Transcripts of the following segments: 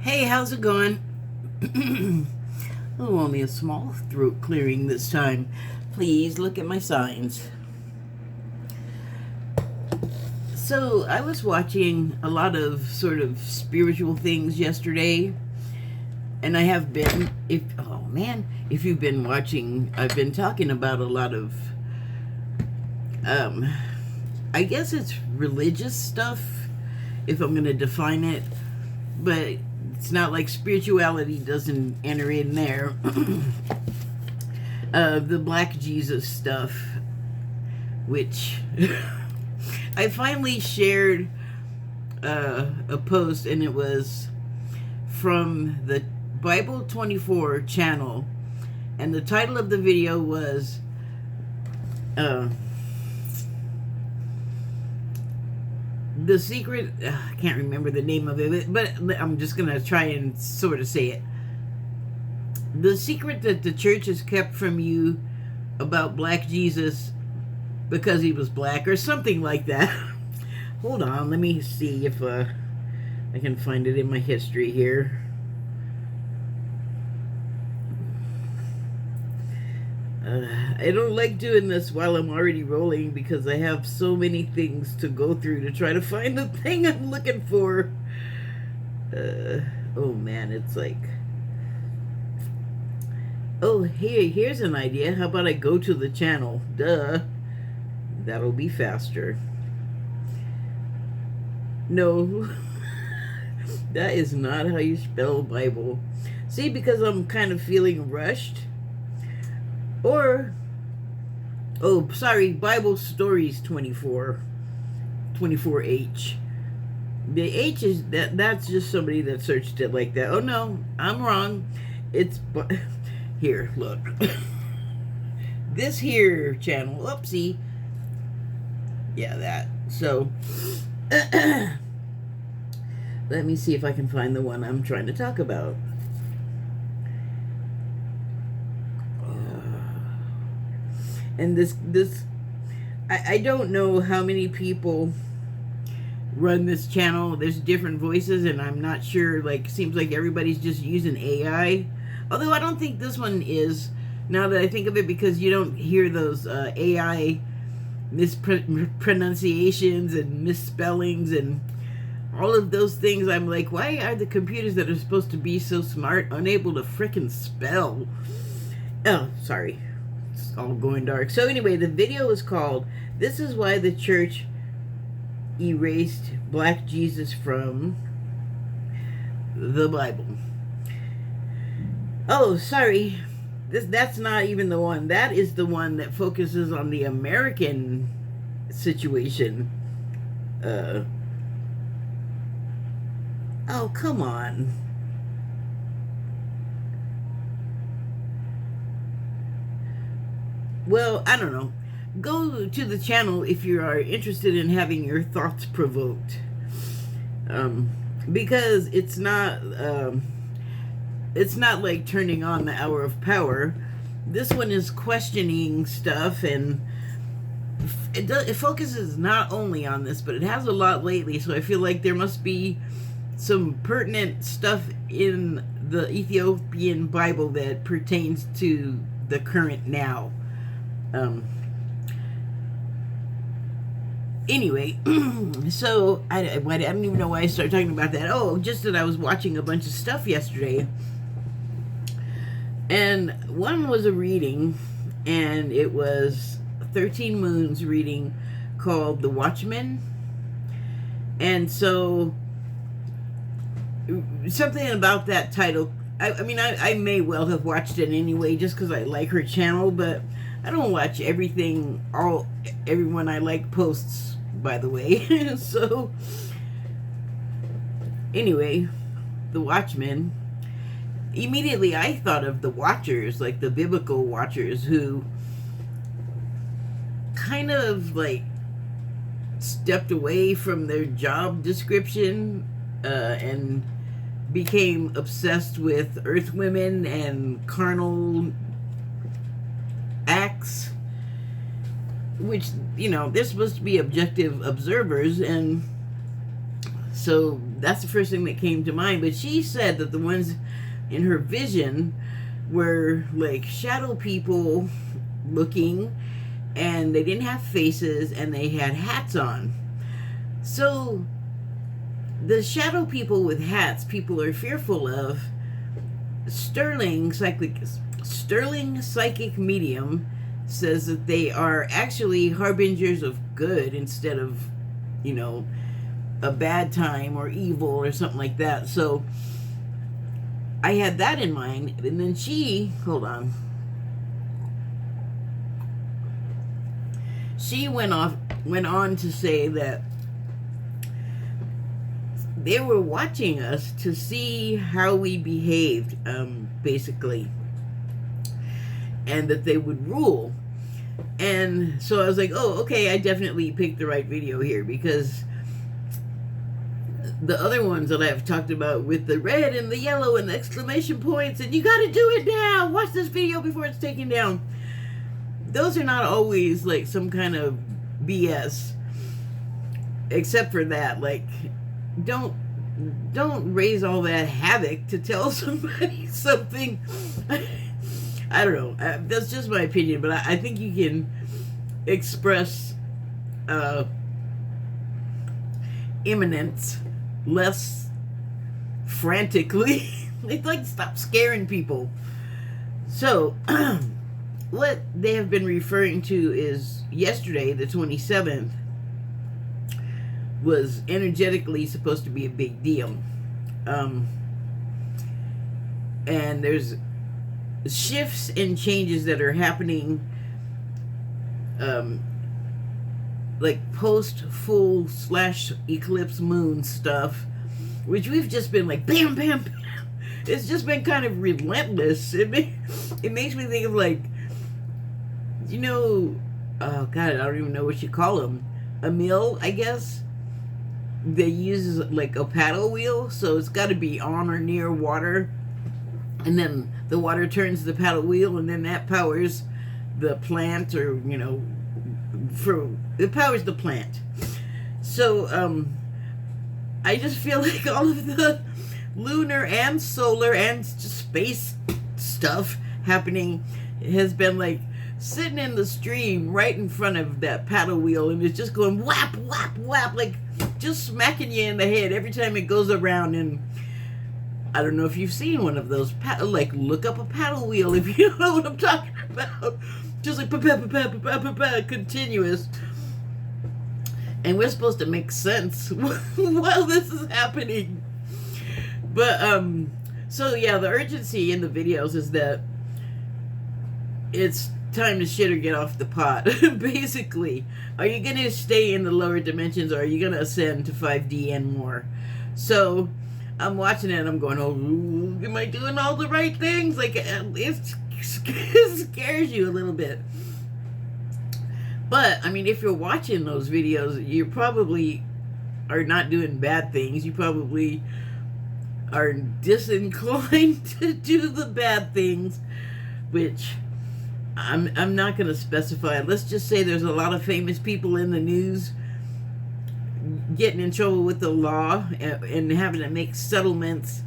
Hey, how's it going? Oh, only a small throat clearing this time. Please look at my signs. So, I was watching a lot of sort of spiritual things yesterday, and I have been, if you've been watching, I've been talking about a lot of, I guess it's religious stuff, if I'm going to define it, but it's not like spirituality doesn't enter in there. The Black Jesus stuff, which I finally shared a post, and it was from the Bible 24 channel, and the title of the video was The Secret. I can't remember the name of it, but I'm just gonna try and sort of say it. The secret that the church has kept from you about Black Jesus because he was black, or something like that. Hold on, let me see if I can find it in my history here. I don't like doing this while I'm already rolling because I have so many things to go through to try to find the thing I'm looking for. Oh man, it's like... Oh, here's an idea. How about I go to the channel? Duh. That'll be faster. No. That is not how you spell Bible. See, because I'm kind of feeling rushed. Or, oh, sorry, Bible Stories 24. 24H. The H is, that's just somebody that searched it like that. Oh no, I'm wrong. It's... Here, look. This here channel, oopsie. Yeah, that. So, let me see if I can find the one I'm trying to talk about. And this, I don't know how many people run this channel. There's different voices, and I'm not sure, like, seems like everybody's just using AI. Although I don't think this one is, now that I think of it, because you don't hear those AI mispronunciations and misspellings and all of those things. I'm like, why are the computers that are supposed to be so smart unable to frickin' spell? Oh, sorry. It's all going dark. So anyway, the video is called, This is Why the Church Erased Black Jesus from the Bible. Oh, sorry. That's not even the one. That is the one that focuses on the American situation. Oh, come on. Well, I don't know. Go to the channel if you are interested in having your thoughts provoked. Because it's not like turning on the Hour of Power. This one is questioning stuff, and it focuses not only on this, but it has a lot lately, so I feel like there must be some pertinent stuff in the Ethiopian Bible that pertains to the current now. Anyway, so I don't even know why I started talking about that. Oh, just that I was watching a bunch of stuff yesterday. And one was a reading, and it was 13 Moon's reading called The Watchman. And so, something about that title, I mean, I may well have watched it anyway just because I like her channel, but I don't watch everything, everyone I like posts, by the way. So, anyway, The Watchman. Immediately I thought of the Watchers, like the biblical Watchers, who kind of like stepped away from their job description and became obsessed with earth women and carnal acts, which, you know, they're supposed to be objective observers, and So that's the first thing that came to mind. But she said that the ones in her vision were like shadow people looking, and they didn't have faces, and they had hats on. So the shadow people with hats, people are fearful of. Sterling psychic medium says that they are actually harbingers of good instead of, you know, a bad time or evil or something like that. So I had that in mind. And then she, hold on, she went on to say that they were watching us to see how we behaved, basically, and that they would rule. And so I was like, oh, okay, I definitely picked the right video here, because the other ones that I've talked about with the red and the yellow and the exclamation points and you gotta do it now, watch this video before it's taken down, those are not always like some kind of BS, except for that, like, don't raise all that havoc to tell somebody something. I don't know. That's just my opinion, but I think you can express imminence less frantically. It's like, stop scaring people. So what they have been referring to is yesterday, the 27th, was energetically supposed to be a big deal. And there's shifts and changes that are happening, like post full / eclipse moon stuff, which we've just been like bam bam bam. It's just been kind of relentless. It makes me think of, like, you know, oh god, I don't even know what you call them, a mill, I guess. They use like a paddle wheel, so it's got to be on or near water, and then the water turns the paddle wheel, and then that powers the plant, or, you know, it powers the plant. So I just feel like all of the lunar and solar and space stuff happening has been like sitting in the stream right in front of that paddle wheel, and it's just going whap whap whap, like just smacking you in the head every time it goes around. And I don't know if you've seen one of those, like, look up a paddle wheel if you don't know what I'm talking about. Just like continuous. And we're supposed to make sense while this is happening. But so yeah, the urgency in the videos is that it's time to shit or get off the pot. Basically, are you gonna stay in the lower dimensions, or are you gonna ascend to 5D and more? So I'm watching it and I'm going, oh, am I doing all the right things? Like, it scares you a little bit. But I mean, if you're watching those videos, you probably are not doing bad things. You probably are disinclined to do the bad things, which I'm not going to specify. Let's just say there's a lot of famous people in the news getting in trouble with the law and having to make settlements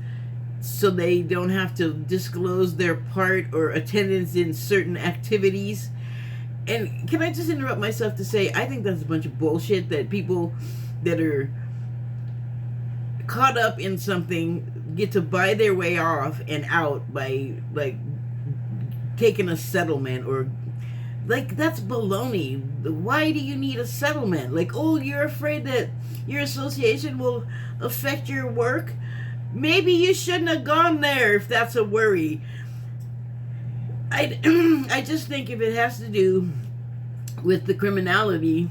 so they don't have to disclose their part or attendance in certain activities. And can I just interrupt myself to say, I think that's a bunch of bullshit, that people that are caught up in something get to buy their way off and out by, like, taking a settlement, or, like, that's baloney. Why do you need a settlement? Like, oh, you're afraid that your association will affect your work? Maybe you shouldn't have gone there if that's a worry. I just think if it has to do with the criminality,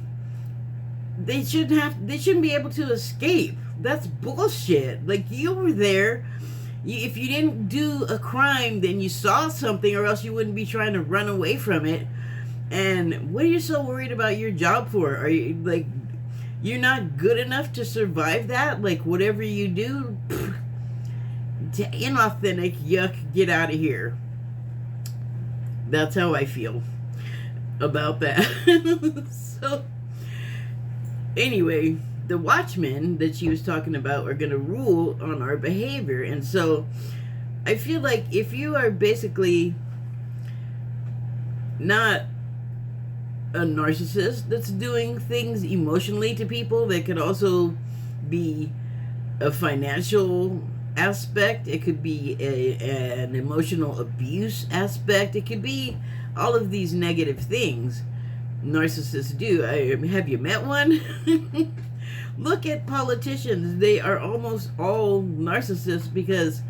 they shouldn't be able to escape. That's bullshit. Like, you were there. If you didn't do a crime, then you saw something, or else you wouldn't be trying to run away from it. And what are you so worried about your job for? Are you, like, you're not good enough to survive that? Like, whatever you do, inauthentic, yuck, get out of here. That's how I feel about that. So, anyway, the watchmen that she was talking about are going to rule on our behavior. And so I feel like if you are basically not a narcissist that's doing things emotionally to people, that could also be a financial aspect, it could be an emotional abuse aspect, it could be all of these negative things narcissists do. Have you met one? Look at politicians. They are almost all narcissists, because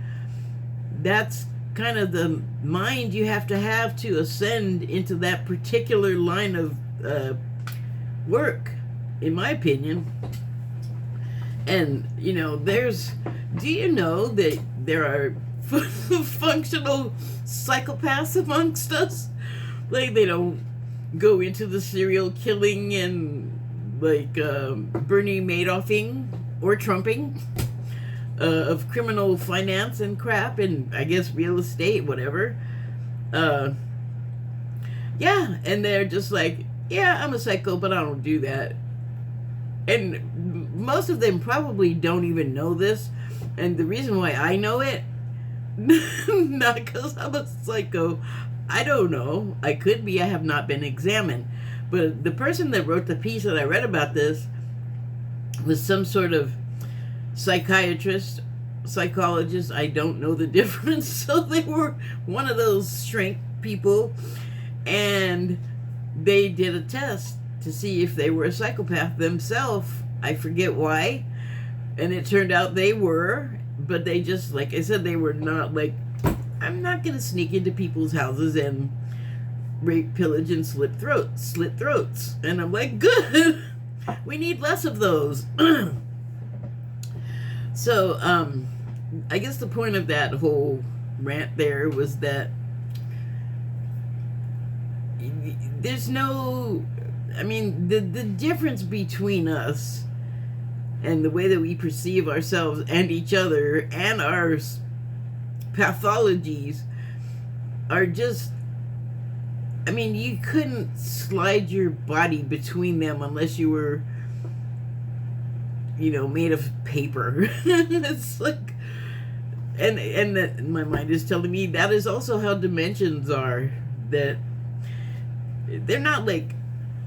that's kind of the mind you have to ascend into that particular line of work, in my opinion. And, you know, do you know that there are functional psychopaths amongst us? Like, they don't go into the serial killing and, like, Bernie Madoffing or Trumping of criminal finance and crap, and I guess real estate, whatever. Yeah, and they're just like, yeah, I'm a psycho, but I don't do that. And most of them probably don't even know this. And the reason why I know it, not because I'm a psycho, I don't know. I could be. I have not been examined. But the person that wrote the piece that I read about this was some sort of psychiatrist, psychologist. I don't know the difference. So they were one of those shrink people. And they did a test to see if they were a psychopath themselves. I forget why. And it turned out they were. But they just, like I said, they were not like, I'm not going to sneak into people's houses and rape, pillage, and slit throats. And I'm like, good. We need less of those. So, I guess the point of that whole rant there was that there's no, I mean, the difference between us and the way that we perceive ourselves and each other and our pathologies are just, I mean, you couldn't slide your body between them unless you were, you know, made of paper. It's like, and that my mind is telling me that is also how dimensions are, that they're not like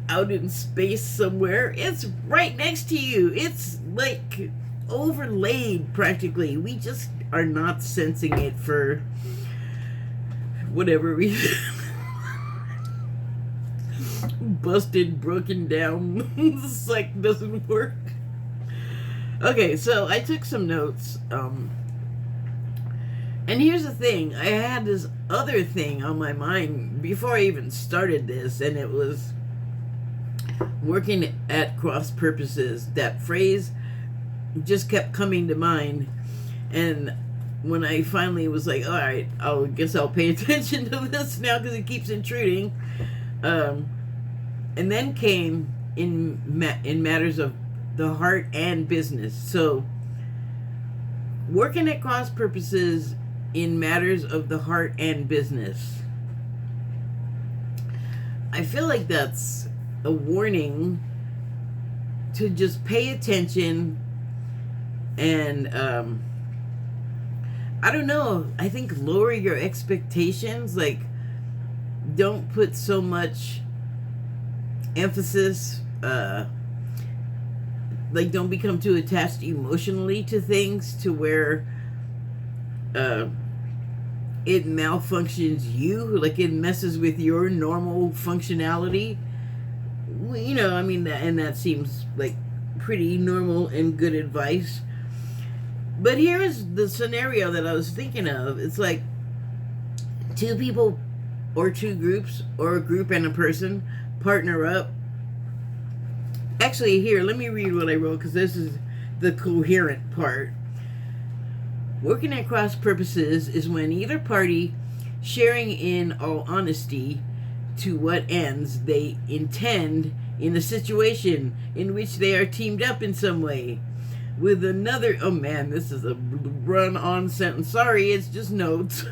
out in space somewhere. It's right next to you. It's like overlaid practically. We just are not sensing it for whatever reason. Busted, broken down. This like doesn't work. Okay, so I took some notes. And here's the thing. I had this other thing on my mind before I even started this, and it was working at cross purposes. That phrase just kept coming to mind. And when I finally was like, all right, I guess I'll pay attention to this now because it keeps intruding. And then came in matters of the heart and business. So working at cross purposes in matters of the heart and business. I feel like that's a warning to just pay attention and I don't know, I think lower your expectations. Like, don't put so much emphasis, like, don't become too attached emotionally to things to where it malfunctions you, like it messes with your normal functionality. You know, I mean, and that seems like pretty normal and good advice. But here's the scenario that I was thinking of. It's like two people or two groups or a group and a person partner up. Actually, here, let me read what I wrote because this is the coherent part. Working at cross purposes is when either party, sharing in all honesty to what ends they intend in a situation in which they are teamed up in some way with another. Oh man, this is a run-on sentence. Sorry, it's just notes.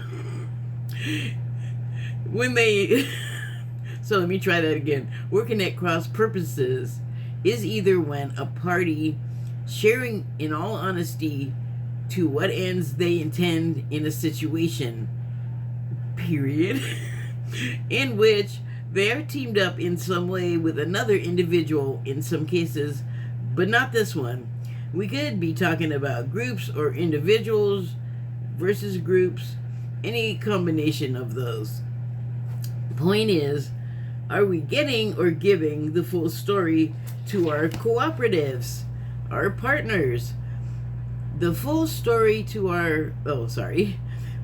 When they so let me try that again. Working at cross purposes is either when a party sharing in all honesty to what ends they intend in a situation, period, in which they are teamed up in some way with another individual in some cases, but not this one. We could be talking about groups or individuals versus groups, any combination of those. Point is, are we getting or giving the full story to our cooperatives, our partners? The full story to our,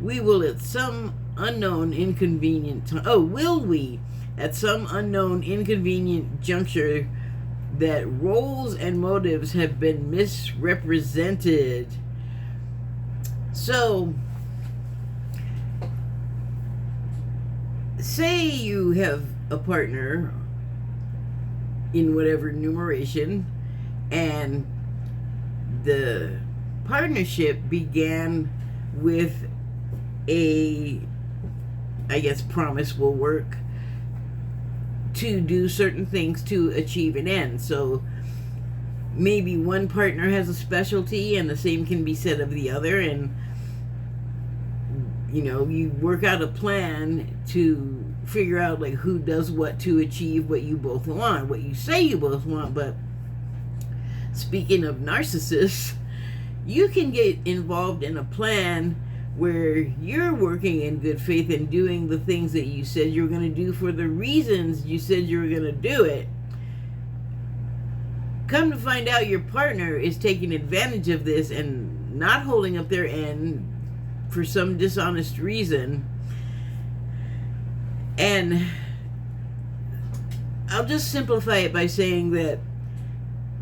we will at some unknown inconvenient time, will we at some unknown inconvenient juncture that roles and motives have been misrepresented. So, say you have a partner in whatever numeration, and the partnership began with a, I guess, promise will work to do certain things to achieve an end. So maybe one partner has a specialty, and the same can be said of the other, and you work out a plan to figure out like who does what to achieve what you both want, what you say you both want. But speaking of narcissists, you can get involved in a plan where you're working in good faith and doing the things that you said you were going to do for the reasons you said you were going to do it. Come to find out, your partner is taking advantage of this and not holding up their end for some dishonest reason. And I'll just simplify it by saying that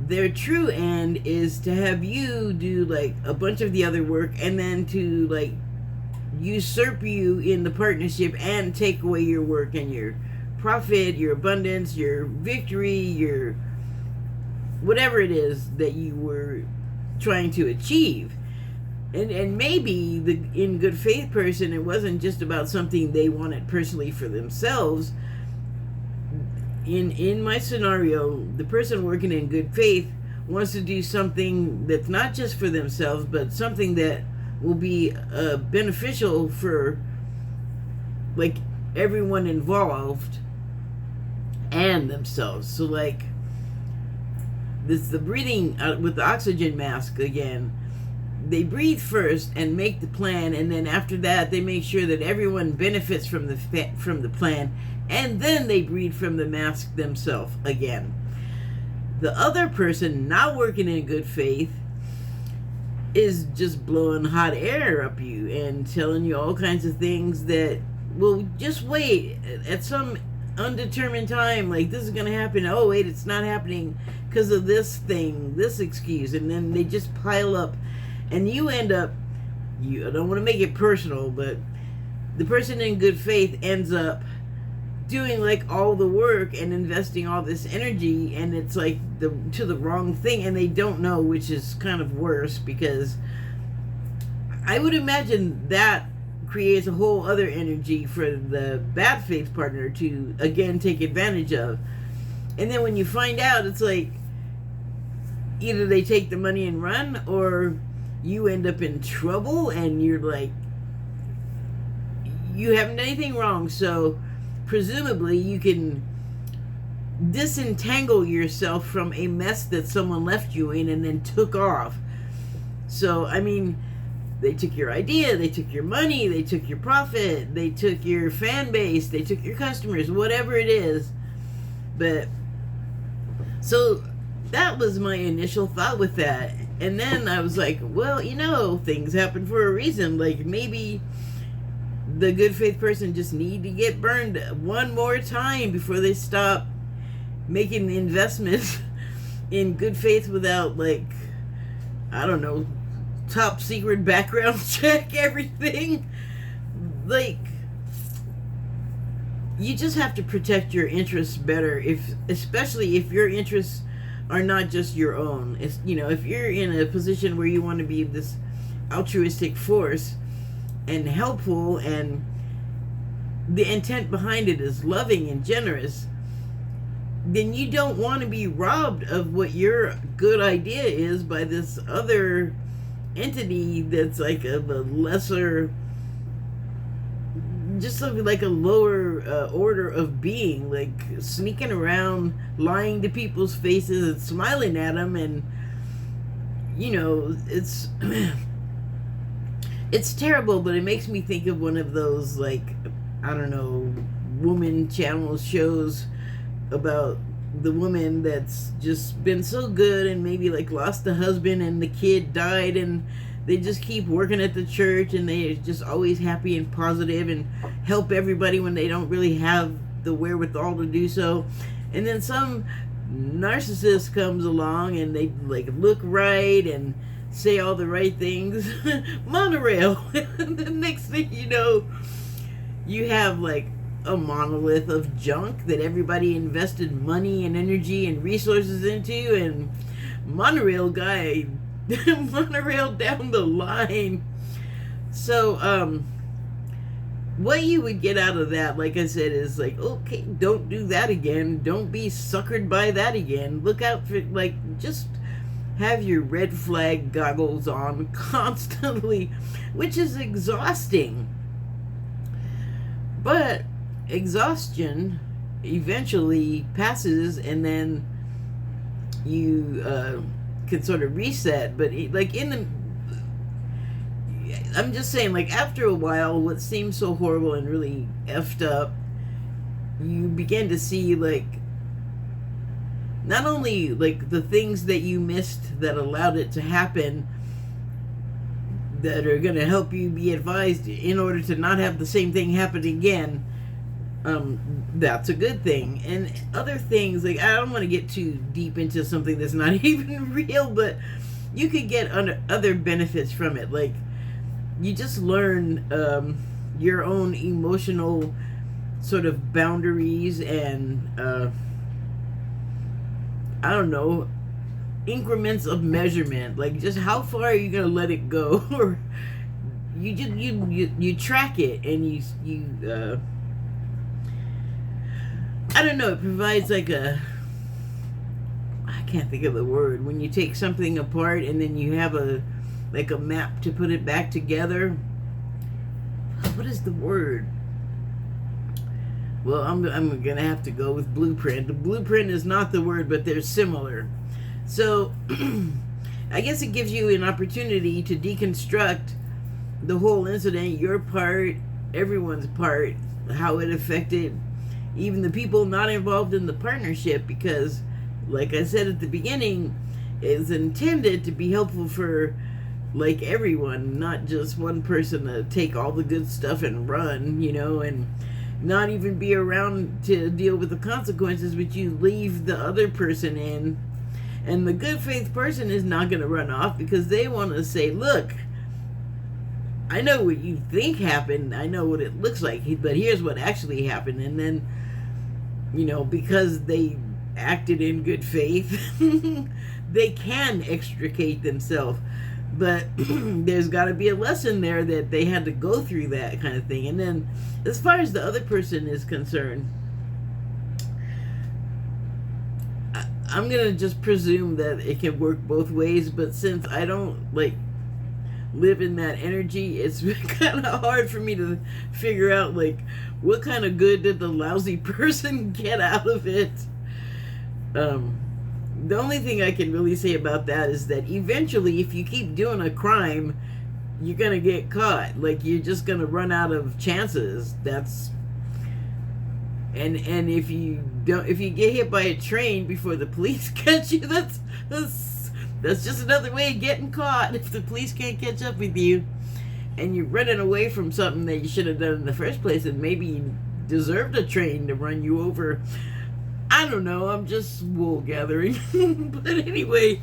their true end is to have you do like a bunch of the other work, and then to like usurp you in the partnership and take away your work and your profit, your abundance, your victory, your whatever it is that you were trying to achieve. And maybe the in good faith person, it wasn't just about something they wanted personally for themselves. In my scenario, the person working in good faith wants to do something that's not just for themselves, but something that will be beneficial for like everyone involved and themselves. So like this, the breathing with the oxygen mask again. They breathe first and make the plan, and then after that they make sure that everyone benefits from the plan, and then they breathe from the mask themselves again. The other person not working in good faith is just blowing hot air up you and telling you all kinds of things that, well, just wait, at some undetermined time, like this is going to happen. Oh wait, it's not happening because of this thing, this excuse, and then they just pile up. And you end up, I don't want to make it personal, but the person in good faith ends up doing like all the work and investing all this energy, and it's like to the wrong thing, and they don't know, which is kind of worse, because I would imagine that creates a whole other energy for the bad faith partner to again take advantage of. And then when you find out, it's like either they take the money and run, or you end up in trouble, and you're like, you haven't done anything wrong, so presumably you can disentangle yourself from a mess that someone left you in and then took off. So I mean, they took your idea, they took your money, they took your profit, they took your fan base, they took your customers, whatever it is. But so that was my initial thought with that. And then I was like, well, things happen for a reason. Like maybe the good faith person just need to get burned one more time before they stop making investments in good faith without, like, I don't know, top secret background check everything. Like, you just have to protect your interests better, especially if your interests are not just your own. It's, if you're in a position where you want to be this altruistic force and helpful, and the intent behind it is loving and generous, then you don't want to be robbed of what your good idea is by this other entity that's like a lesser, just something like a lower order of being, like sneaking around, lying to people's faces and smiling at them. And it's it's terrible, but it makes me think of one of those, like, I don't know, woman channel shows about the woman that's just been so good and maybe like lost the husband and the kid died, and they just keep working at the church, and they're just always happy and positive and help everybody when they don't really have the wherewithal to do so. And then some narcissist comes along and they like look right and say all the right things. Monorail. The next thing you know, you have like a monolith of junk that everybody invested money and energy and resources into, and monorail guy monorail down the line. So what you would get out of that, like I said, is like, okay, don't do that again, don't be suckered by that again, look out for, like, just have your red flag goggles on constantly, which is exhausting. But exhaustion eventually passes, and then you can sort of reset. But I'm just saying, like, after a while, what seems so horrible and really effed up, you begin to see, like, not only like the things that you missed that allowed it to happen, that are going to help you be advised in order to not have the same thing happen again. That's a good thing. And other things, like, I don't want to get too deep into something that's not even real, but you could get other benefits from it. Like, you just learn your own emotional sort of boundaries and I don't know, increments of measurement. Like, just how far are you gonna let it go? Or you just you track it, and you I don't know, it provides like I can't think of the word, when you take something apart and then you have a map to put it back together. What is the word? Well, I'm gonna have to go with blueprint. The blueprint is not the word, but they're similar. So I guess it gives you an opportunity to deconstruct the whole incident, your part, everyone's part, how it affected even the people not involved in the partnership, because, like I said at the beginning, it's intended to be helpful for, like, everyone, not just one person to take all the good stuff and run, and not even be around to deal with the consequences, but you leave the other person in. And the good faith person is not going to run off, because they want to say, look, I know what you think happened, I know what it looks like, but here's what actually happened. And then, because they acted in good faith, they can extricate themselves. But there's got to be a lesson there that they had to go through that kind of thing. And then, as far as the other person is concerned, I'm going to just presume that it can work both ways. But since I don't, live in that energy, it's kind of hard for me to figure out, what kind of good did the lousy person get out of it. The only thing I can really say about that is that eventually, if you keep doing a crime, you're gonna get caught. You're just gonna run out of chances. And if you get hit by a train before the police catch you, that's just another way of getting caught. If the police can't catch up with you, and you're running away from something that you should have done in the first place, and maybe you deserved a train to run you over. I don't know, I'm just wool gathering. But anyway,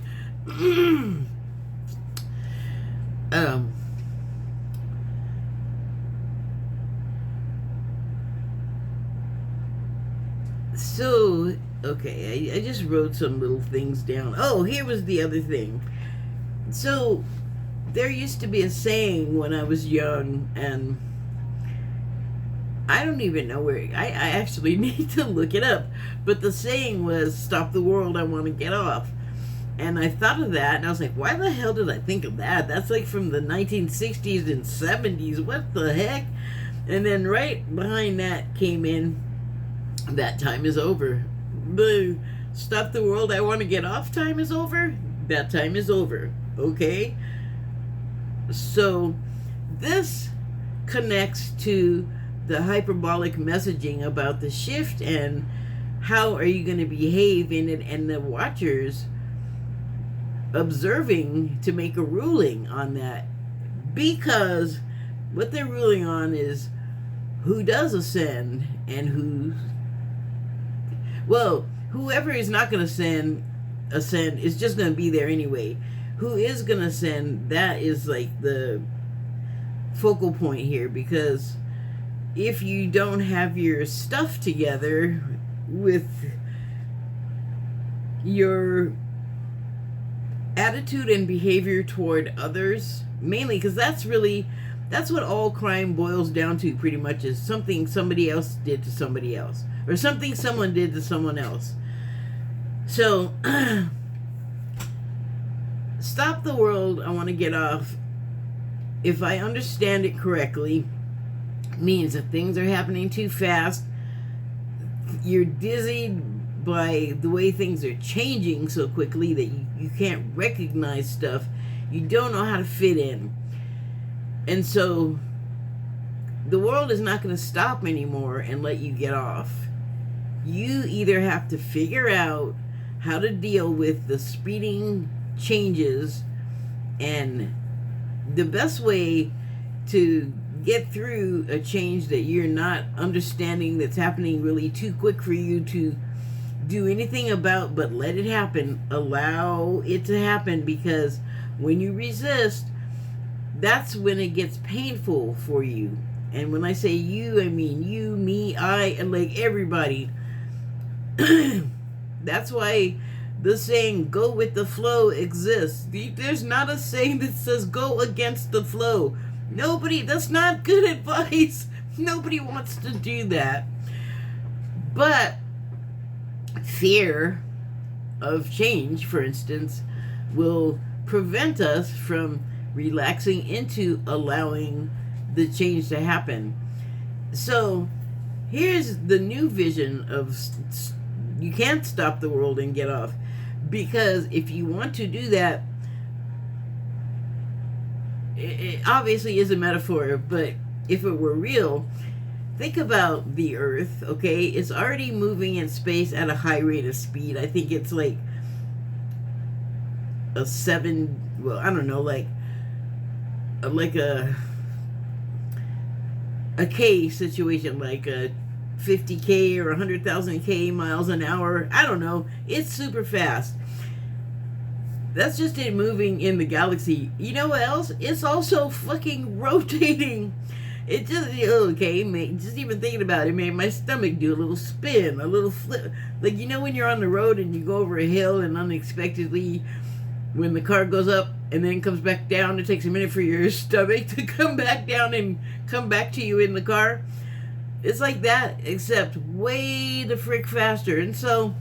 so, okay, I just wrote some little things down. Oh, here was the other thing. So, there used to be a saying when I was young, and I don't even know where, I actually need to look it up. But the saying was, stop the world, I want to get off. And I thought of that, and I was like, why the hell did I think of that? That's like from the 1960s and 70s. What the heck? And then right behind that came in, that time is over. The stop the world, I want to get off time is over. That time is over. Okay? So this connects to the hyperbolic messaging about the shift and how are you going to behave in it, and the watchers observing to make a ruling on that, because what they're ruling on is who does ascend and who, well, whoever is not going to ascend is just going to be there anyway. Who is going to ascend, that is like the focal point here, because if you don't have your stuff together with your attitude and behavior toward others, mainly because that's what all crime boils down to pretty much, is something somebody else did to somebody else, or something someone did to someone else. So stop the world, I want to get off, if I understand it correctly, means that things are happening too fast, you're dizzied by the way things are changing so quickly that you can't recognize stuff, you don't know how to fit in. And so the world is not going to stop anymore and let you get off. You either have to figure out how to deal with the speeding changes, and the best way to get through a change that you're not understanding, that's happening really too quick for you to do anything about, but let it happen, allow it to happen, because when you resist, that's when it gets painful for you. And when I say you, I mean you, me, I, and like everybody. That's why the saying go with the flow exists. There's not a saying that says go against the flow. Nobody, that's not good advice. Nobody wants to do that. But fear of change, for instance, will prevent us from relaxing into allowing the change to happen. So here's the new vision of you can't stop the world and get off, because if you want to do that, it obviously is a metaphor, but if it were real, think about the Earth, okay? It's already moving in space at a high rate of speed. I think it's like a 7, well, I don't know, like a K situation, like a 50K or 100,000 K miles an hour. I don't know. It's super fast. That's just it moving in the galaxy. You know what else? It's also fucking rotating. It just, okay, mate, just even thinking about it made my stomach do a little spin, a little flip. Like, you know when you're on the road and you go over a hill and unexpectedly, when the car goes up and then comes back down, it takes a minute for your stomach to come back down and come back to you in the car? It's like that, except way the frick faster. And so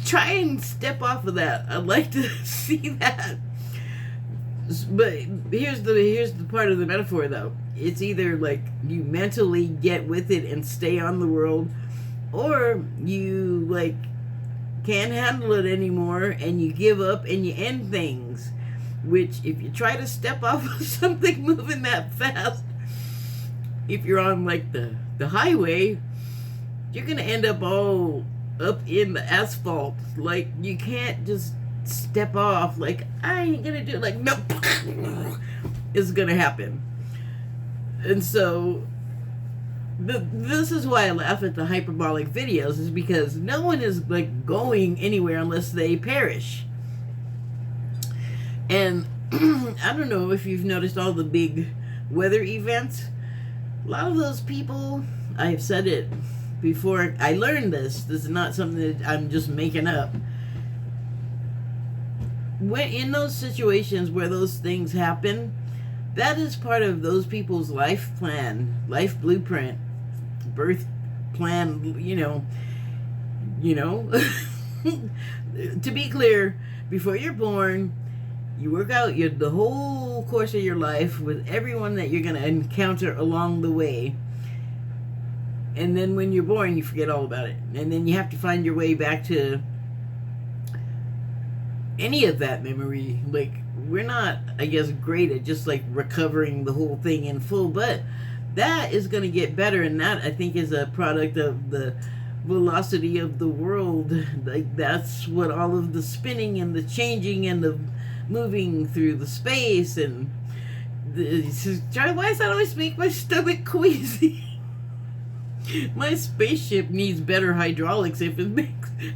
try and step off of that. I'd like to see that. But here's the part of the metaphor, though. It's either like you mentally get with it and stay on the world, or you like can't handle it anymore and you give up and you end things. Which, if you try to step off of something moving that fast, if you're on like the highway, you're gonna end up all up in the asphalt. Like, you can't just step off like, I ain't gonna do it. Like, nope, it's gonna happen. And so this is why I laugh at the hyperbolic videos, is because no one is like going anywhere unless they perish. And I don't know if you've noticed all the big weather events. A lot of those people, I've said it before, I learned this is not something that I'm just making up. When in those situations where those things happen, that is part of those people's life plan, life blueprint, birth plan, you know. To be clear, before you're born, you work out the whole course of your life with everyone that you're going to encounter along the way. And then when you're born, you forget all about it. And then you have to find your way back to any of that memory. Like, we're not, I guess, great at just like recovering the whole thing in full, but that is going to get better. And that, I think, is a product of the velocity of the world. Like, that's what all of the spinning and the changing and the moving through the space and why does that always make my stomach queasy? My spaceship needs better hydraulics if it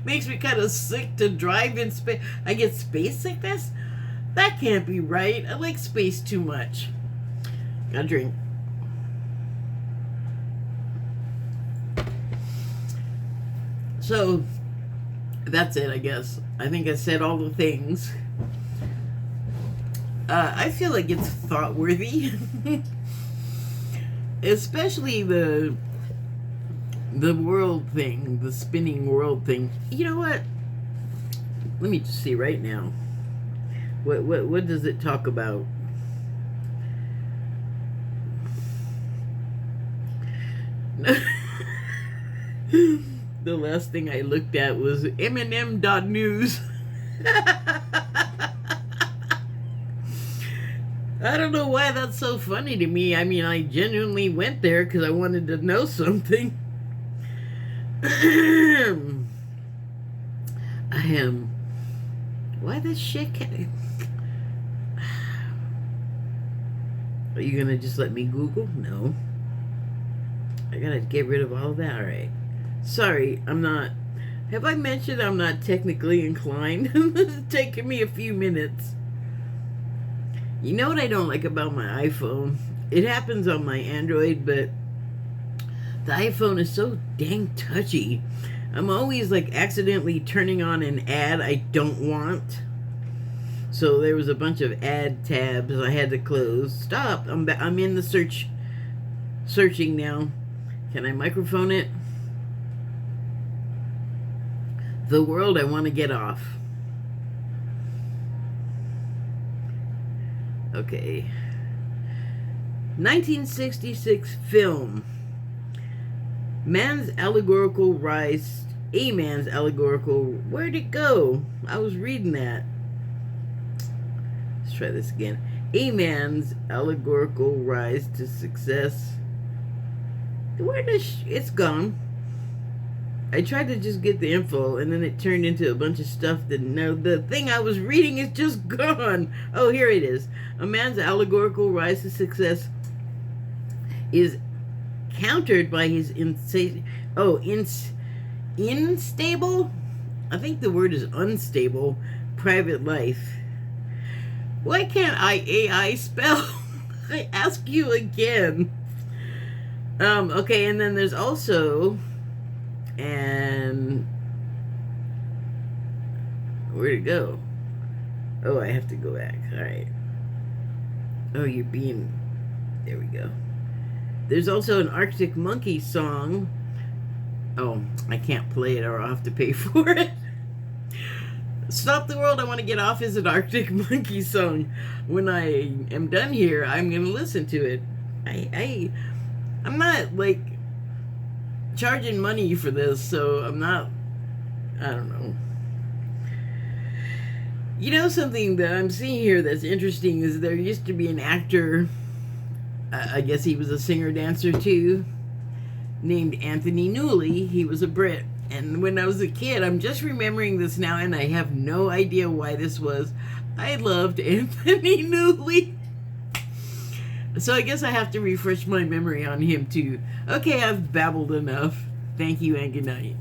makes me kind of sick to drive in space. I get space sickness? That can't be right. I like space too much. Gotta drink. So, that's it, I guess. I think I said all the things. I feel like it's thought-worthy. Especially the world thing, the spinning world thing. You know what? Let me just see right now. What does it talk about? The last thing I looked at was Eminem.news. I don't know why that's so funny to me. I mean, I genuinely went there because I wanted to know something. I am. Why this shit can't... Are you gonna just let me Google? No. I gotta get rid of all of that. Alright. Sorry, I'm not... Have I mentioned I'm not technically inclined? It's taken me a few minutes. You know what I don't like about my iPhone? It happens on my Android, but the iPhone is so dang touchy. I'm always like accidentally turning on an ad I don't want. So there was a bunch of ad tabs I had to close. Stop. I'm in the searching now. Can I microphone it? The world I want to get off. Okay. 1966 film. Man's allegorical rise. A man's allegorical. Where'd it go? I was reading that. Let's try this again. A man's allegorical rise to success. Where does it's gone? I tried to just get the info, and then it turned into a bunch of stuff that the thing I was reading is just gone. Oh, here it is. A man's allegorical rise to success is countered by his unstable. I think the word is unstable. Private life. Why can't AI spell? I ask you again. Okay, and then there's also. And where'd it go? Oh, I have to go back. Alright. Oh, you're being... There we go. There's also an Arctic Monkey song. Oh, I can't play it or I'll have to pay for it. Stop the World, I Want to Get Off is an Arctic Monkey song. When I am done here, I'm going to listen to it. I'm not, like... charging money for this, so I'm not, I don't know. You know, something that I'm seeing here that's interesting is there used to be an actor, I guess he was a singer-dancer too, named Anthony Newley. He was a Brit. And when I was a kid, I'm just remembering this now, and I have no idea why this was. I loved Anthony Newley. So I guess I have to refresh my memory on him too. Okay, I've babbled enough. Thank you and good night.